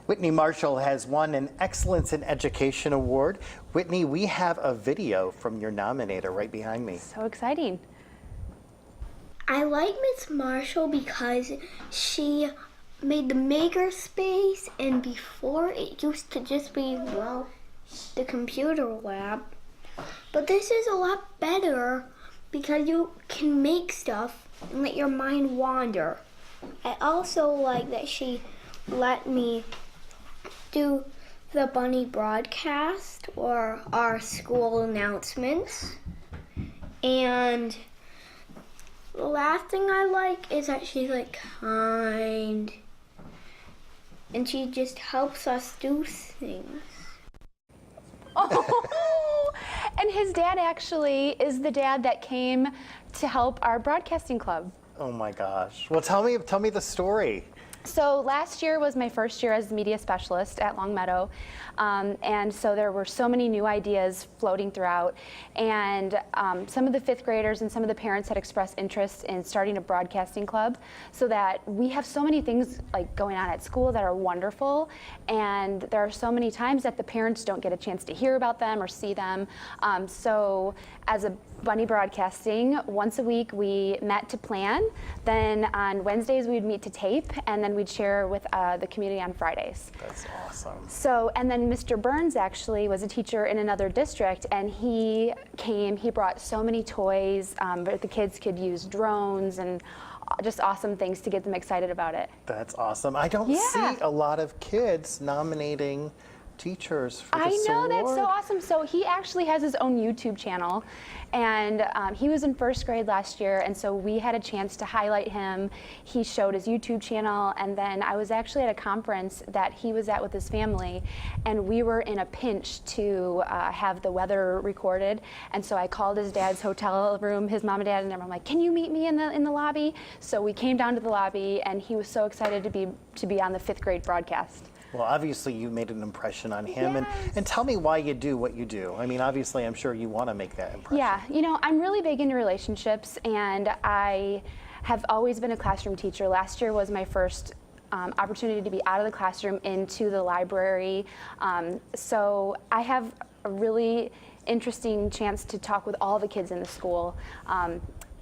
Whitney Marshall has won an Excellence in Education Award. Whitney, we have a video from your nominator right behind me. So exciting. I like Miss Marshall because she made the maker space, and before it used to just be, well, the computer lab. But this is a lot better because you can make stuff and let your mind wander. I also like that she let me do the bunny broadcast or our school announcements. And the last thing I like is that she's like kind and she just helps us do things. Oh, and his dad actually is the dad that came to help our broadcasting club. Oh my gosh. Well, tell me the story. So last year was my first year as media specialist at Longmeadow, and so there were so many new ideas floating throughout, and some of the fifth graders and some of the parents had expressed interest in starting a broadcasting club, so that we have so many things like going on at school that are wonderful, and there are so many times that the parents don't get a chance to hear about them or see them. So as a Bunny Broadcasting, once a week we met to plan, then on Wednesdays we'd meet to tape, and then we'd share with the community on Fridays. That's awesome. So, and then Mr. Burns actually was a teacher in another district, and he came, he brought so many toys, but the kids could use drones and just awesome things to get them excited about it. That's awesome. I don't see a lot of kids nominating teachers for this I know, award. that's so awesome. So he actually has his own YouTube channel, and he was in first grade last year, and so we had a chance to highlight him. He showed his YouTube channel, and then I was actually at a conference that he was at with his family, and we were in a pinch to have the weather recorded, and so I called his dad's hotel room, his mom and dad, and I'm like, can you meet me in the lobby? So we came down to the lobby, and he was so excited to be on the fifth grade broadcast. Well, obviously you made an impression on him, Yes. and tell me why you do what you do. I mean, obviously I'm sure you want to make that impression. Yeah, you know, I'm really big into relationships, and I have always been a classroom teacher. Last year was my first opportunity to be out of the classroom into the library. So I have a really interesting chance to talk with all the kids in the school.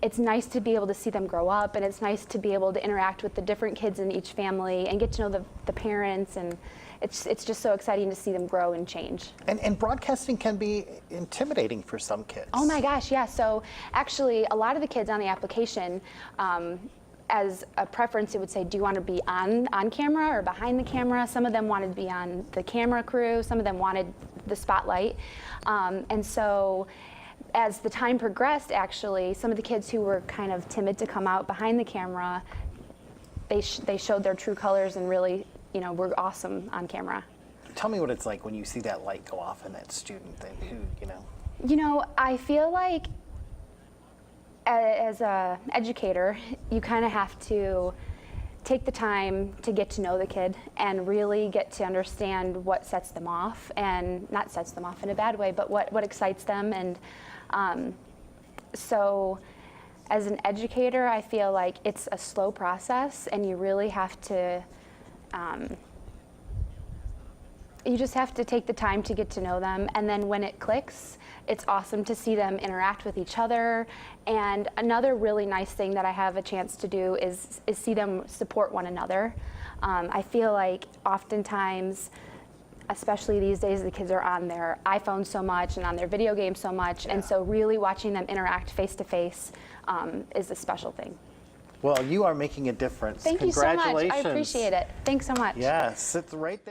It's nice to be able to see them grow up, and it's nice to be able to interact with the different kids in each family and get to know the parents, and it's just so exciting to see them grow and change. And broadcasting can be intimidating for some kids. Oh my gosh, yeah. So actually, a lot of the kids on the application, as a preference, it would say, do you want to be on camera or behind the camera? Some of them wanted to be on the camera crew. Some of them wanted the spotlight. And so as the time progressed, actually, some of the kids who were kind of timid to come out behind the camera, they showed their true colors and really, you know, were awesome on camera. Tell me what it's like when you see that light go off in that student who, you know. You know, I feel like as an educator, you kind of have to take the time to get to know the kid and really get to understand what sets them off, and not sets them off in a bad way, but what excites them. And so as an educator, I feel like it's a slow process, and you really have to, you just have to take the time to get to know them, and then when it clicks, it's awesome to see them interact with each other. And another really nice thing that I have a chance to do is see them support one another. I feel like oftentimes, especially these days, the kids are on their iPhones so much and on their video games so much, and so really watching them interact face to face is a special thing. Well, you are making a difference. Thank you so much. Congratulations. I appreciate it. Thanks so much. Yes, it's right there.